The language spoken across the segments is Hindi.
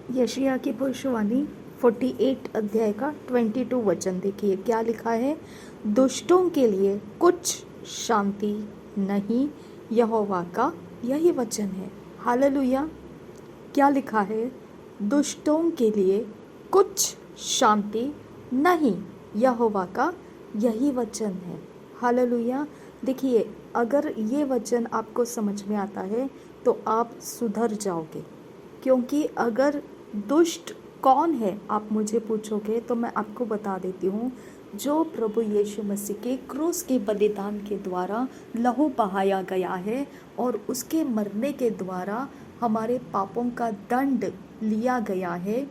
यशायाह की भविष्यवाणी 48 अध्याय का 22 वचन देखिए क्या लिखा है। दुष्टों के लिए कुछ शांति नहीं, यहोवा का यही वचन है। हालेलुया। क्या लिखा है? दुष्टों के लिए कुछ शांति नहीं, यहोवा का यही वचन है। हालेलुया। देखिए, अगर ये वचन आपको समझ में आता है तो आप सुधर जाओगे, क्योंकि अगर दुष्ट कौन है आप मुझे पूछोगे तो मैं आपको बता देती हूँ, जो प्रभु यीशु मसीह के क्रूस के बलिदान के द्वारा लहू बहाया गया है और उसके मरने के द्वारा हमारे पापों का दंड लिया गया है,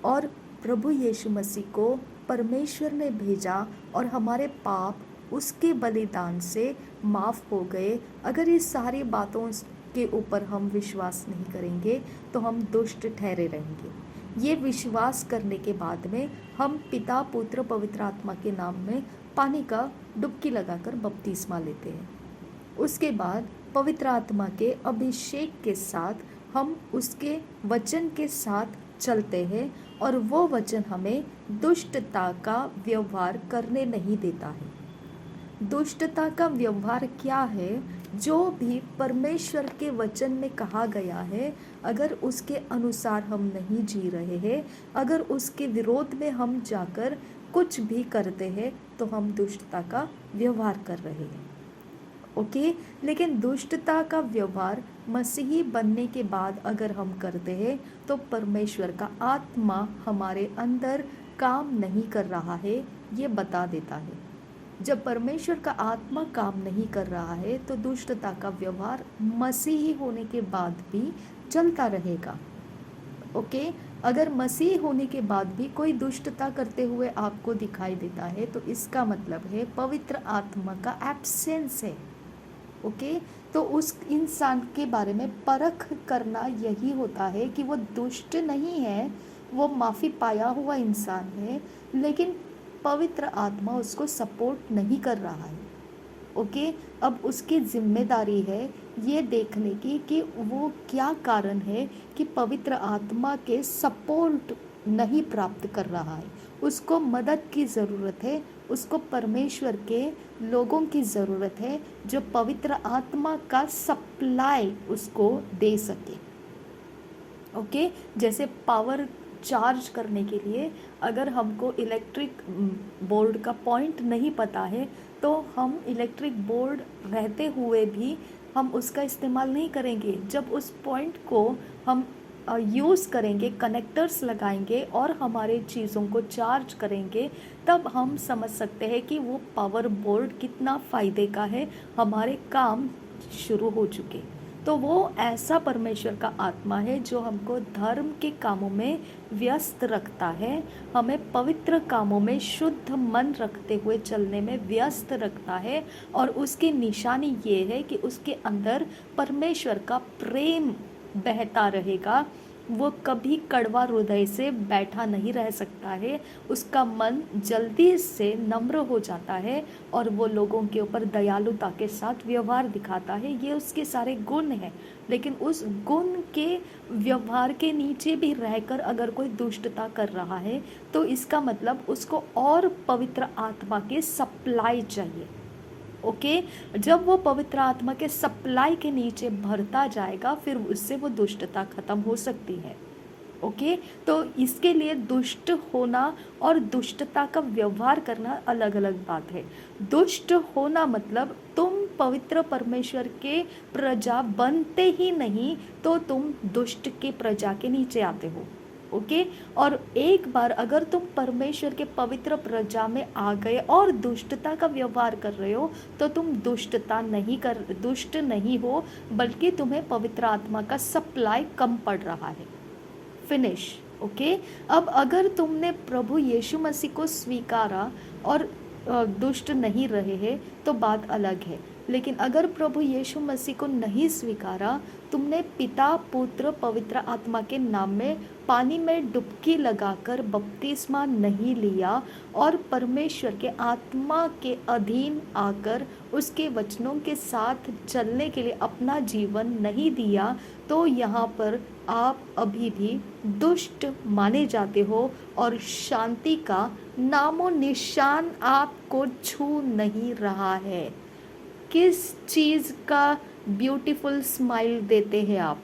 और प्रभु यीशु मसीह को परमेश्वर ने भेजा और हमारे पाप उसके बलिदान से माफ़ हो गए। अगर इस सारी बातों के ऊपर हम विश्वास नहीं करेंगे तो हम दुष्ट ठहरे रहेंगे। ये विश्वास करने के बाद में हम पिता पुत्र पवित्र आत्मा के नाम में पानी का डुबकी लगाकर बपतिस्मा लेते हैं। उसके बाद पवित्र आत्मा के अभिषेक के साथ हम उसके वचन के साथ चलते हैं और वो वचन हमें दुष्टता का व्यवहार करने नहीं देता है। दुष्टता का व्यवहार क्या है? जो भी परमेश्वर के वचन में कहा गया है, अगर उसके अनुसार हम नहीं जी रहे हैं, अगर उसके विरोध में हम जाकर कुछ भी करते हैं तो हम दुष्टता का व्यवहार कर रहे हैं। ओके, लेकिन दुष्टता का व्यवहार मसीही बनने के बाद अगर हम करते हैं तो परमेश्वर का आत्मा हमारे अंदर काम नहीं कर रहा है, ये बता देता है। जब परमेश्वर का आत्मा काम नहीं कर रहा है तो दुष्टता का व्यवहार मसीही होने के बाद भी चलता रहेगा। ओके, अगर मसीह होने के बाद भी कोई दुष्टता करते हुए आपको दिखाई देता है तो इसका मतलब है पवित्र आत्मा का एब्सेंस है। ओके, तो उस इंसान के बारे में परख करना यही होता है कि वो दुष्ट नहीं है, वो माफ़ी पाया हुआ इंसान है, लेकिन पवित्र आत्मा उसको सपोर्ट नहीं कर रहा है। ओके, अब उसकी जिम्मेदारी है ये देखने की कि वो क्या कारण है कि पवित्र आत्मा के सपोर्ट नहीं प्राप्त कर रहा है। उसको मदद की ज़रूरत है, उसको परमेश्वर के लोगों की ज़रूरत है जो पवित्र आत्मा का सप्लाई उसको दे सके। ओके, जैसे पावर चार्ज करने के लिए अगर हमको इलेक्ट्रिक बोर्ड का पॉइंट नहीं पता है तो हम इलेक्ट्रिक बोर्ड रहते हुए भी हम उसका इस्तेमाल नहीं करेंगे। जब उस पॉइंट को हम यूज़ करेंगे, कनेक्टर्स लगाएंगे और हमारे चीज़ों को चार्ज करेंगे, तब हम समझ सकते हैं कि वो पावर बोर्ड कितना फ़ायदे का है, हमारे काम शुरू हो चुके। तो वो ऐसा परमेश्वर का आत्मा है जो हमको धर्म के कामों में व्यस्त रखता है, हमें पवित्र कामों में शुद्ध मन रखते हुए चलने में व्यस्त रखता है, और उसकी निशानी ये है कि उसके अंदर परमेश्वर का प्रेम बहता रहेगा। वो कभी कड़वा हृदय से बैठा नहीं रह सकता है, उसका मन जल्दी से नम्र हो जाता है और वो लोगों के ऊपर दयालुता के साथ व्यवहार दिखाता है। ये उसके सारे गुण हैं, लेकिन उस गुण के व्यवहार के नीचे भी रहकर अगर कोई दुष्टता कर रहा है तो इसका मतलब उसको और पवित्र आत्मा के सप्लाई चाहिए। ओके, जब वो पवित्र आत्मा के सप्लाई के नीचे भरता जाएगा फिर उससे वो दुष्टता खत्म हो सकती है। ओके, तो इसके लिए दुष्ट होना और दुष्टता का व्यवहार करना अलग अलग बात है। दुष्ट होना मतलब तुम पवित्र परमेश्वर के प्रजा बनते ही नहीं तो तुम दुष्ट के प्रजा के नीचे आते हो। ओके, और एक बार अगर तुम परमेश्वर के पवित्र प्रजा में आ गए और दुष्टता का व्यवहार कर रहे हो तो तुम दुष्ट नहीं हो, बल्कि तुम्हें पवित्र आत्मा का सप्लाई कम पड़ रहा है। फिनिश। ओके, अब अगर तुमने प्रभु यीशु मसीह को स्वीकारा और दुष्ट नहीं रहे हैं तो बात अलग है, लेकिन अगर प्रभु यीशु मसीह को नहीं स्वीकारा तुमने पिता पुत्र पवित्र आत्मा के नाम में पानी में डुबकी लगाकर बपतिस्मा नहीं लिया और परमेश्वर के आत्मा के अधीन आकर उसके वचनों के साथ चलने के लिए अपना जीवन नहीं दिया, तो यहाँ पर आप अभी भी दुष्ट माने जाते हो और शांति का नामो निशान आपको छू नहीं रहा है। किस चीज़ का ब्यूटीफुल स्माइल देते हैं आप?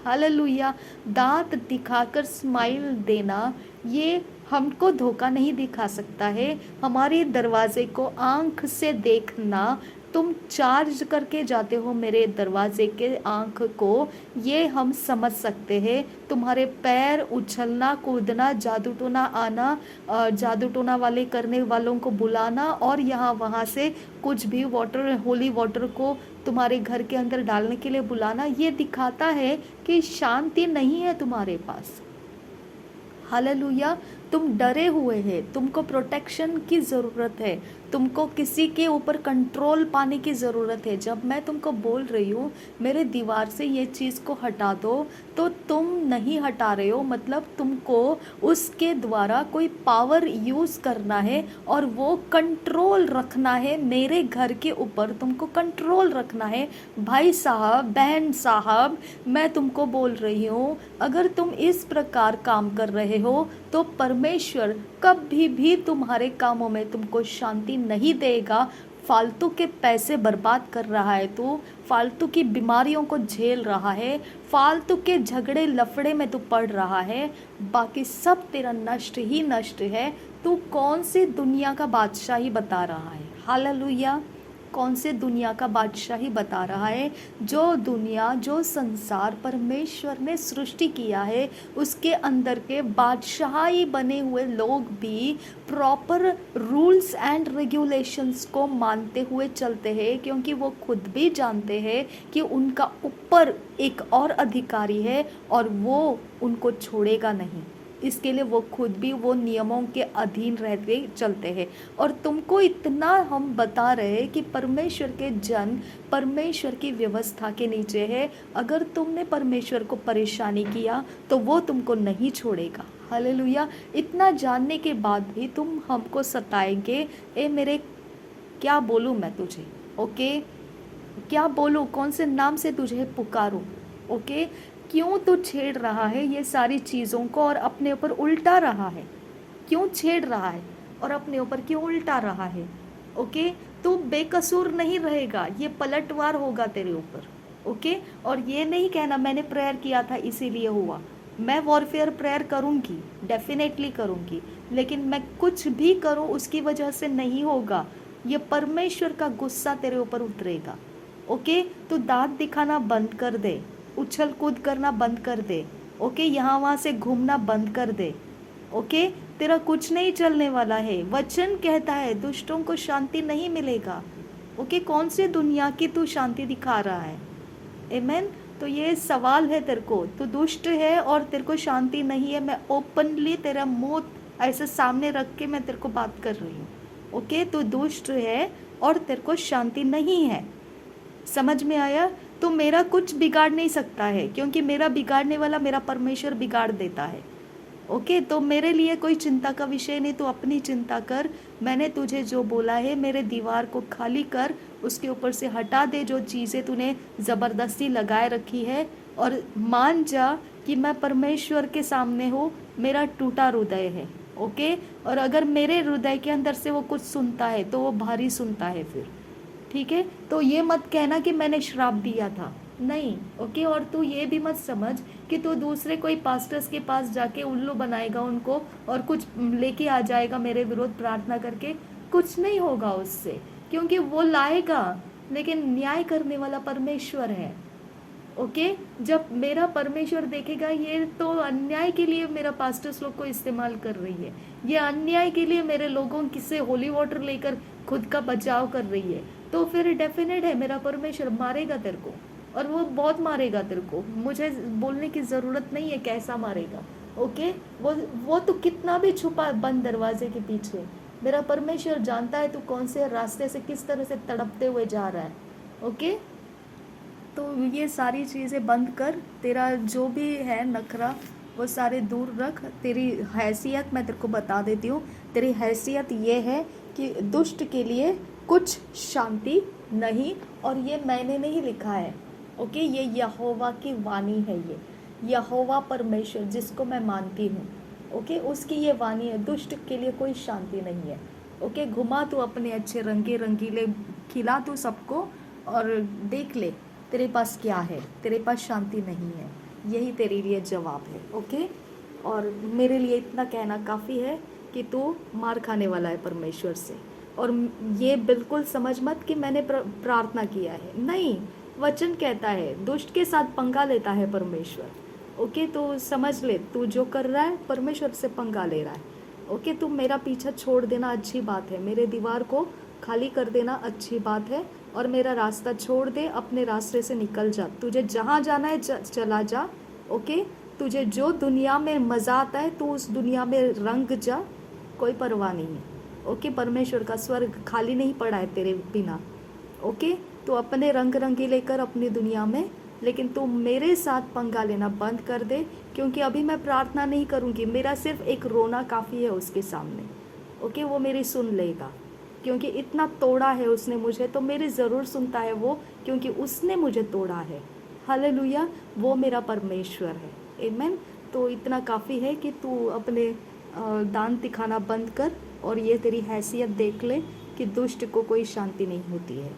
हालेलुया। दांत दिखाकर स्माइल देना ये हमको धोखा नहीं दिखा सकता है। हमारे दरवाजे को आंख से देखना, तुम चार्ज करके जाते हो मेरे दरवाजे के आंख को, ये हम समझ सकते हैं। तुम्हारे पैर उछलना कूदना, जादू टोना आना, जादू टोना वाले करने वालों को बुलाना और यहाँ वहाँ से कुछ भी वाटर, होली वाटर को तुम्हारे घर के अंदर डालने के लिए बुलाना, ये दिखाता है कि शांति नहीं है तुम्हारे पास। हालेलुया। तुम डरे हुए हैं, तुमको प्रोटेक्शन की ज़रूरत है, तुमको किसी के ऊपर कंट्रोल पाने की ज़रूरत है। जब मैं तुमको बोल रही हूँ मेरे दीवार से ये चीज़ को हटा दो, तो तुम नहीं हटा रहे हो, मतलब तुमको उसके द्वारा कोई पावर यूज़ करना है और वो कंट्रोल रखना है मेरे घर के ऊपर, तुमको कंट्रोल रखना है। भाई साहब, बहन साहब, मैं तुमको बोल रही हूँ, अगर तुम इस प्रकार काम कर रहे हो तो परमेश्वर कभी भी तुम्हारे कामों में तुमको शांति नहीं देगा। फालतू के पैसे बर्बाद कर रहा है तू, फालतू की बीमारियों को झेल रहा है, फालतू के झगड़े लफड़े में तू पड़ रहा है, बाकी सब तेरा नष्ट ही नष्ट है। तू कौन सी दुनिया का बादशाही बता रहा है? हालेलुया। कौन से दुनिया का बादशाही बता रहा है? जो दुनिया, जो संसार परमेश्वर ने सृष्टि किया है, उसके अंदर के बादशाही बने हुए लोग भी प्रॉपर रूल्स एंड रेगुलेशंस को मानते हुए चलते हैं, क्योंकि वो खुद भी जानते हैं कि उनका ऊपर एक और अधिकारी है और वो उनको छोड़ेगा नहीं। इसके लिए वो खुद भी वो नियमों के अधीन रहते चलते हैं। और तुमको इतना हम बता रहे हैं कि परमेश्वर के जन परमेश्वर की व्यवस्था के नीचे है। अगर तुमने परमेश्वर को परेशानी किया तो वो तुमको नहीं छोड़ेगा। हालेलुया। इतना जानने के बाद भी तुम हमको सताएंगे। ए मेरे, क्या बोलूँ मैं तुझे? ओके, क्या बोलूँ, कौन से नाम से तुझे पुकारूँ? ओके, क्यों तू छेड़ रहा है ये सारी चीज़ों को और अपने ऊपर उल्टा रहा है? क्यों छेड़ रहा है और अपने ऊपर क्यों उल्टा रहा है? ओके, तू बेकसूर नहीं रहेगा, ये पलटवार होगा तेरे ऊपर। ओके, और ये नहीं कहना मैंने प्रेयर किया था इसीलिए हुआ। मैं वॉरफेयर प्रेयर करूँगी, डेफिनेटली करूँगी, लेकिन मैं कुछ भी करूँ उसकी वजह से नहीं होगा। ये परमेश्वर का गुस्सा तेरे ऊपर उतरेगा। ओके, तू दांत दिखाना बंद कर दे, उछल कूद करना बंद कर दे। ओके, यहाँ वहाँ से घूमना बंद कर दे। ओके, तेरा कुछ नहीं चलने वाला है। वचन कहता है दुष्टों को शांति नहीं मिलेगा। ओके, कौन सी दुनिया की तू शांति दिखा रहा है? आमीन। तो ये सवाल है तेरे को, तू दुष्ट है और तेरे को शांति नहीं है। मैं ओपनली तेरा मुंह ऐसे सामने रख के मैं तेरे को बात कर रही हूँ। ओके, तू दुष्ट है और तेरे को शांति नहीं है। समझ में आया? तो मेरा कुछ बिगाड़ नहीं सकता है, क्योंकि मेरा बिगाड़ने वाला मेरा परमेश्वर बिगाड़ देता है। ओके, तो मेरे लिए कोई चिंता का विषय नहीं। तो अपनी चिंता कर, मैंने तुझे जो बोला है मेरे दीवार को खाली कर, उसके ऊपर से हटा दे जो चीज़ें तूने ज़बरदस्ती लगाए रखी है, और मान जा कि मैं परमेश्वर के सामने हूँ, मेरा टूटा हृदय है। ओके, और अगर मेरे हृदय के अंदर से वो कुछ सुनता है तो वो भारी सुनता है फिर, ठीक है? तो ये मत कहना कि मैंने श्राप दिया था, नहीं। ओके, और तू ये भी मत समझ कि तू दूसरे कोई पास्टर्स के पास जाके उल्लू बनाएगा उनको और कुछ लेके आ जाएगा मेरे विरोध प्रार्थना करके। कुछ नहीं होगा उससे, क्योंकि वो लाएगा, लेकिन न्याय करने वाला परमेश्वर है। ओके, जब मेरा परमेश्वर देखेगा ये तो अन्याय के लिए मेरा पास्टर्स लोग को इस्तेमाल कर रही है, ये अन्याय के लिए मेरे लोगों किससे होली वाटर लेकर खुद का बचाव कर रही है, तो फिर डेफिनेट है मेरा परमेश्वर मारेगा तेरे को, और वो बहुत मारेगा तेरे को। मुझे बोलने की ज़रूरत नहीं है कैसा मारेगा। ओके, वो तो कितना भी छुपा बंद दरवाजे के पीछे, मेरा परमेश्वर जानता है तू कौन से रास्ते से किस तरह से तड़पते हुए जा रहा है। ओके, तो ये सारी चीज़ें बंद कर, तेरा जो भी है नखरा वो सारे दूर रख। तेरी हैसियत मैं तेरे को बता देती हूँ, तेरी हैसियत ये है कि दुष्ट के लिए कुछ शांति नहीं, और ये मैंने नहीं लिखा है, ओके, ये यहोवा की वाणी है, ये यहोवा परमेश्वर जिसको मैं मानती हूँ, ओके, उसकी ये वाणी है, दुष्ट के लिए कोई शांति नहीं है। ओके, घुमा तू अपने अच्छे रंगे रंगीले, खिला तू सबको और देख ले तेरे पास क्या है, तेरे पास शांति नहीं है, यही तेरे लिए जवाब है। ओके, और मेरे लिए इतना कहना काफ़ी है कि तू मार खाने वाला है परमेश्वर से। और ये बिल्कुल समझ मत कि मैंने प्रार्थना किया है, नहीं, वचन कहता है दुष्ट के साथ पंगा लेता है परमेश्वर। ओके, तो समझ ले तू जो कर रहा है परमेश्वर से पंगा ले रहा है। ओके, तू मेरा पीछा छोड़ देना अच्छी बात है, मेरे दीवार को खाली कर देना अच्छी बात है, और मेरा रास्ता छोड़ दे, अपने रास्ते से निकल जा, तुझे जहाँ जाना है चला जा। ओके, तुझे जो दुनिया में मज़ा आता है तू उस दुनिया में रंग जा, कोई परवाह नहीं है। ओके, परमेश्वर का स्वर्ग खाली नहीं पड़ा है तेरे बिना। ओके, तो अपने रंग रंगी लेकर अपनी दुनिया में, लेकिन तू मेरे साथ पंगा लेना बंद कर दे, क्योंकि अभी मैं प्रार्थना नहीं करूँगी, मेरा सिर्फ एक रोना काफ़ी है उसके सामने। ओके, वो मेरी सुन लेगा, क्योंकि इतना तोड़ा है उसने मुझे, तो मेरी ज़रूर सुनता है वो, क्योंकि उसने मुझे तोड़ा है। हालेलुया, वो मेरा परमेश्वर है। आमीन। तो इतना काफ़ी है कि तू अपने दान दिखाना बंद कर, और ये तेरी हैसियत देख ले कि दुष्ट को कोई शांति नहीं होती है।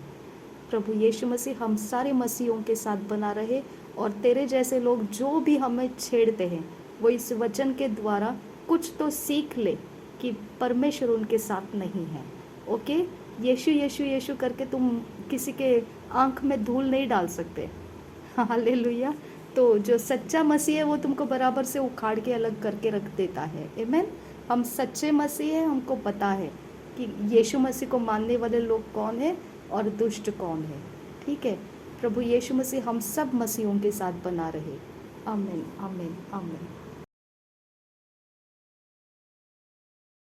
प्रभु यीशु मसीह हम सारे मसीहों के साथ बना रहे, और तेरे जैसे लोग जो भी हमें छेड़ते हैं वो इस वचन के द्वारा कुछ तो सीख ले कि परमेश्वर उनके साथ नहीं है। ओके, यीशु यीशु यीशु करके तुम किसी के आंख में धूल नहीं डाल सकते। हालेलुया। तो जो सच्चा मसीह है वो तुमको बराबर से उखाड़ के अलग करके रख देता है। आमीन। हम सच्चे मसीह हैं, हमको पता है कि यीशु मसीह को मानने वाले लोग कौन है और दुष्ट कौन है। ठीक है, प्रभु यीशु मसीह हम सब मसीहों के साथ बना रहे। आमीन, आमीन, आमीन।